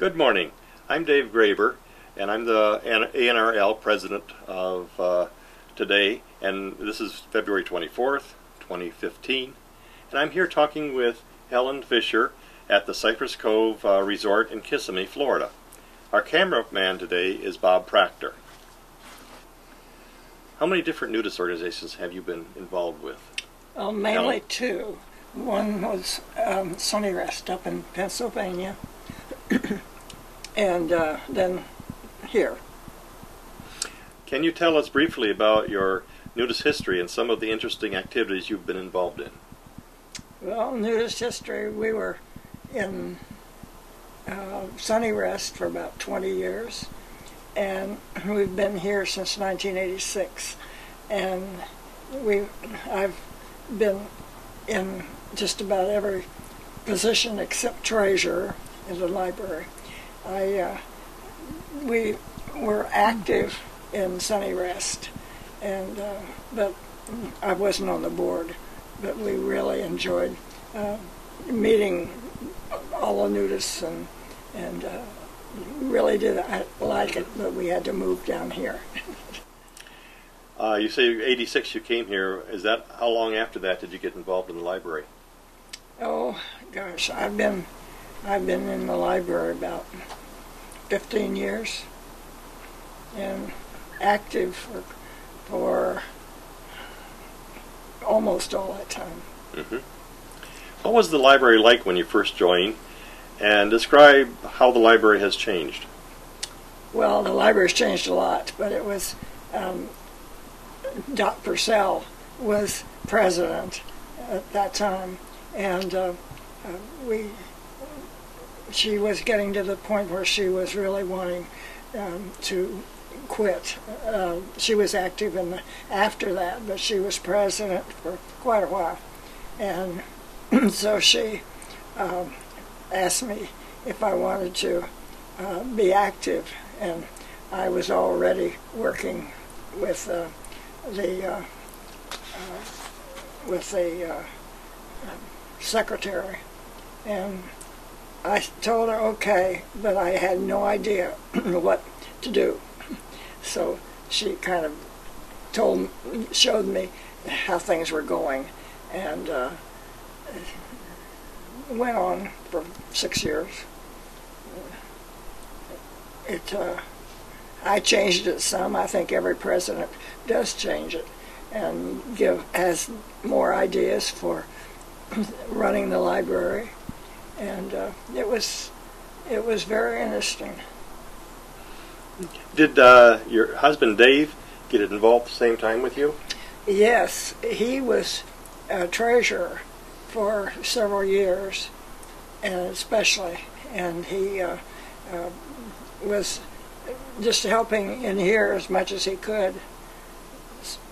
Good morning. I'm Dave Graber, and I'm the ANRL president of today, and this is February 24th, 2015, and I'm here talking with Helen Fisher at the Cypress Cove Resort in Kissimmee, Florida. Our cameraman today is Bob Proctor. How many different nudist organizations have you been involved with? Mainly Helen? two. One was Sunny Rest up in Pennsylvania, and then here. Can you tell us briefly about your nudist history and some of the interesting activities you've been involved in? Well, nudist history, we were in Sunny Rest for about 20 years, and we've been here since 1986, and I've been in just about every position except treasurer in the library. We were active in Sunny Rest, and but I wasn't on the board. But we really enjoyed meeting all the nudists, and really did like it. But we had to move down here. You say 86 you came here. Is that how long after that did you get involved in the library? Oh gosh, I've been in the library about 15 years, and active for almost all that time. Mm-hmm. What was the library like when you first joined, and describe how the library has changed? Well, the library's changed a lot, but it was Doc Purcell was president at that time, and she was getting to the point where she was really wanting to quit. She was active after that, but she was president for quite a while, and so she asked me if I wanted to be active, and I was already working with the secretary, and I told her okay, but I had no idea what to do. So she kind of showed me how things were going, and went on for 6 years. I changed it some. I think every president does change it and has more ideas for running the library, and it was very interesting. Did your husband Dave get involved at the same time with you? Yes, he was treasurer for several years, and especially, and he was just helping in here as much as he could.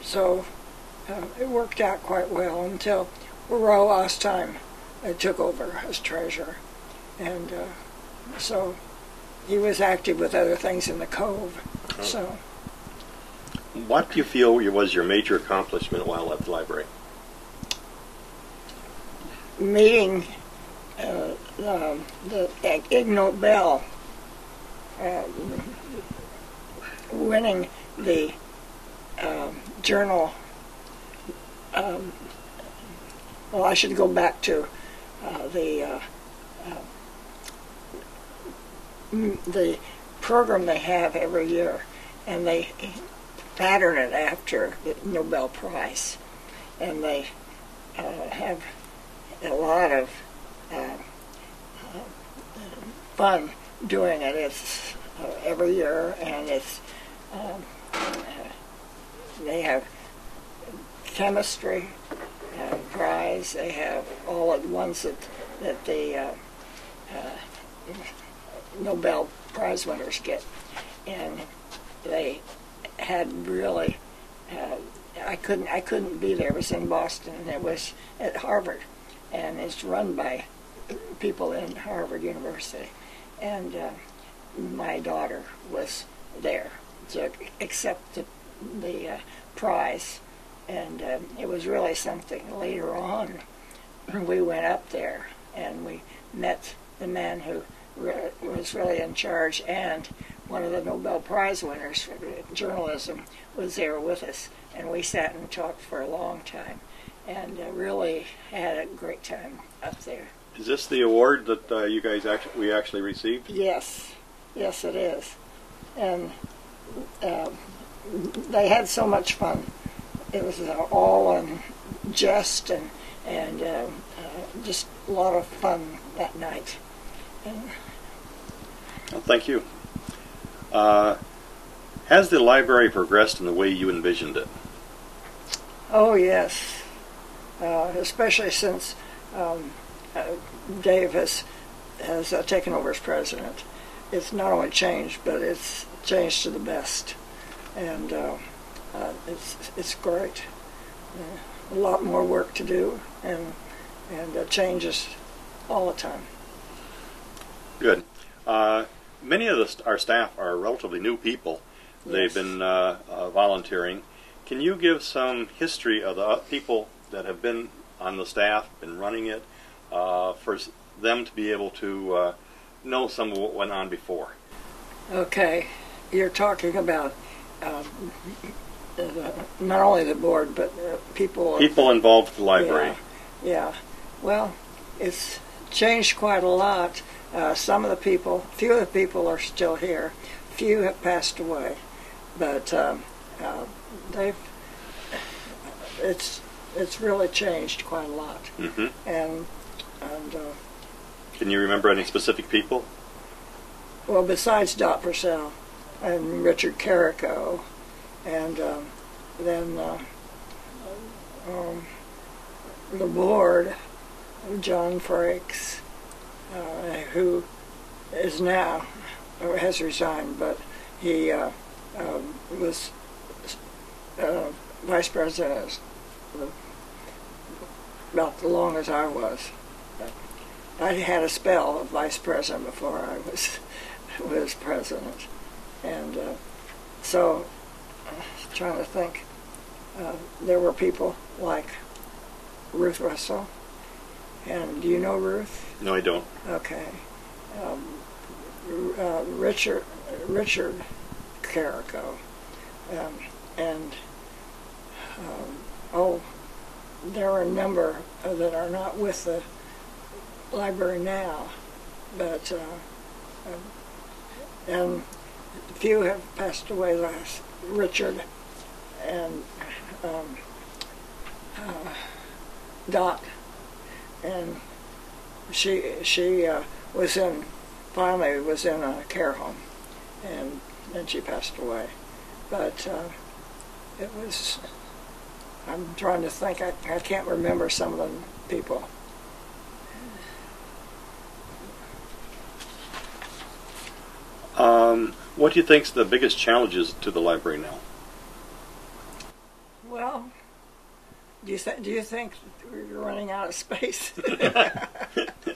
So it worked out quite well until Roe Ostheim took over as treasurer, and so he was active with other things in the Cove. Oh. So, what do you feel was your major accomplishment while at the library? meeting the Ig Nobel, winning the journal. Well, I should go back to the program they have every year, and they pattern it after the Nobel Prize, and they have a lot of fun doing it. It's every year, and it's they have chemistry prize. They have all at once that the Nobel Prize winners get, and they had really. I couldn't be there. It was in Boston, and it was at Harvard, and it's run by people in Harvard University, and my daughter was there to accept the prize, and it was really something. Later on, we went up there and we met the man who was really in charge, and one of the Nobel Prize winners for journalism was there with us, and we sat and talked for a long time, and really had a great time up there. Is this the award that you guys we actually received? Yes, yes, it is, and they had so much fun. It was all in jest and just a lot of fun that night. And, well, thank you. Has the library progressed in the way you envisioned it? oh yes, especially since Dave has taken over as president. It's not only changed, but it's changed to the best, and it's great. A lot more work to do, and changes all the time. Good. Many of our staff are relatively new people. They've Yes. been volunteering. Can you give some history of the people that have been on the staff, been running it, for them to be able to know some of what went on before? Okay, you're talking about not only the board, but people. People involved with the library. Yeah. Well, it's changed quite a lot. Some of the people, few of the people are still here. Few have passed away, but it's really changed quite a lot. Mm-hmm. And Can you remember any specific people? well, besides Dot Purcell and Richard Carrico, and then the board, John Frakes, who is now, or has resigned, but he was vice president about as long as I was. I had a spell of vice president before I was president, and so trying to think, there were people like Ruth Russell, and do you know Ruth? No, I don't. Okay. Richard Carrico, and there are a number that are not with the library now, but and a few have passed away. Last Richard and Dot, and she was finally was in a care home, and then she passed away. But it was, I'm trying to think, I can't remember some of the people. What do you think's the biggest challenges to the library now? Well, do you think we're running out of space?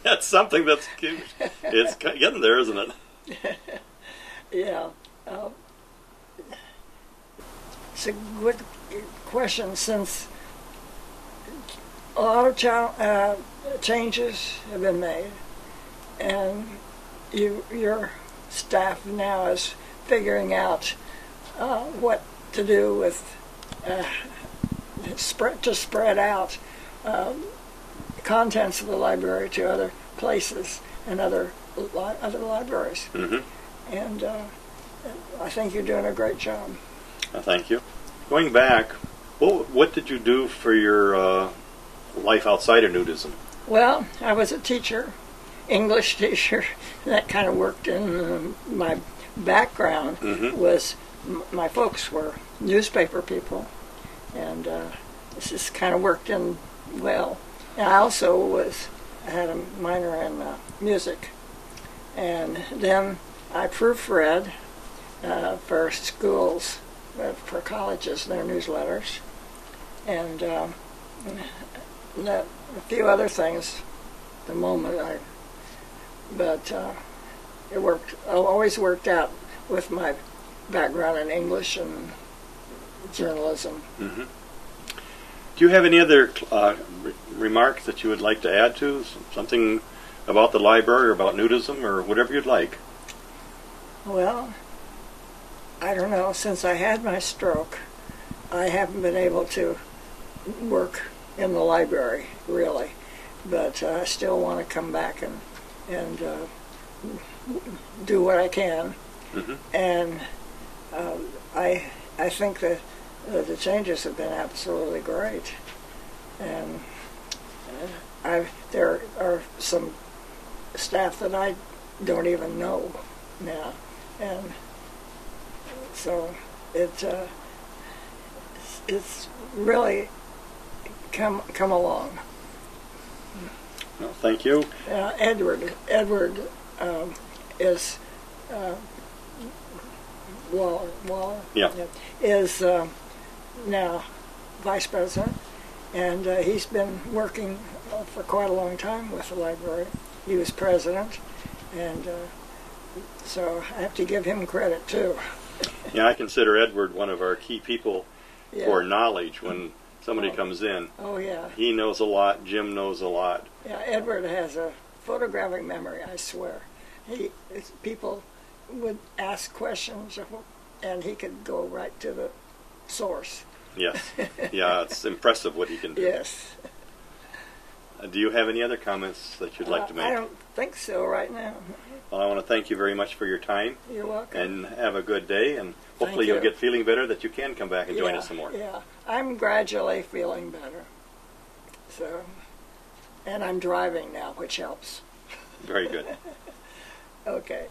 That's something that's it's getting there, isn't it? Yeah. It's a good question, since a lot of changes have been made, and your staff now is figuring out what to do with spread out contents of the library to other places and other libraries. Mm-hmm. And I think you're doing a great job. Thank you. Going back, what did you do for your life outside of nudism? Well, I was a teacher, English teacher. That kind of worked in my background. Mm-hmm. Was my folks were newspaper people, and this just kind of worked in well. And I also had a minor in music, and then I proofread for schools, for colleges, their newsletters, and a few other things. At the moment, but it worked. I always worked out with my background in English and journalism. Mm-hmm. Do you have any other remarks that you would like to add to? Something about the library or about nudism or whatever you'd like. Well, I don't know. Since I had my stroke, I haven't been able to work in the library, really. But I still want to come back and do what I can. Mm-hmm. And I think that the changes have been absolutely great. And there are some staff that I don't even know now, and so it's really come along. Well, thank you. Edward is Waller Yeah. is now vice president, and he's been working for quite a long time with the library. He was president, and so I have to give him credit too. Yeah, I consider Edward one of our key people Yeah. for knowledge when somebody comes in. Oh yeah. He knows a lot. Jim knows a lot. Yeah, Edward has a photographic memory, I swear. People would ask questions, and he could go right to the source. Yes. Yeah, it's impressive what he can do. Yes. Do you have any other comments that you'd like to make? I don't think so right now. Well, I want to thank you very much for your time. You're welcome. And have a good day, and hopefully you. you'll get feeling better that you can come back and join us some more. Yeah, I'm gradually feeling better. So, and I'm driving now, which helps. Very good. Okay.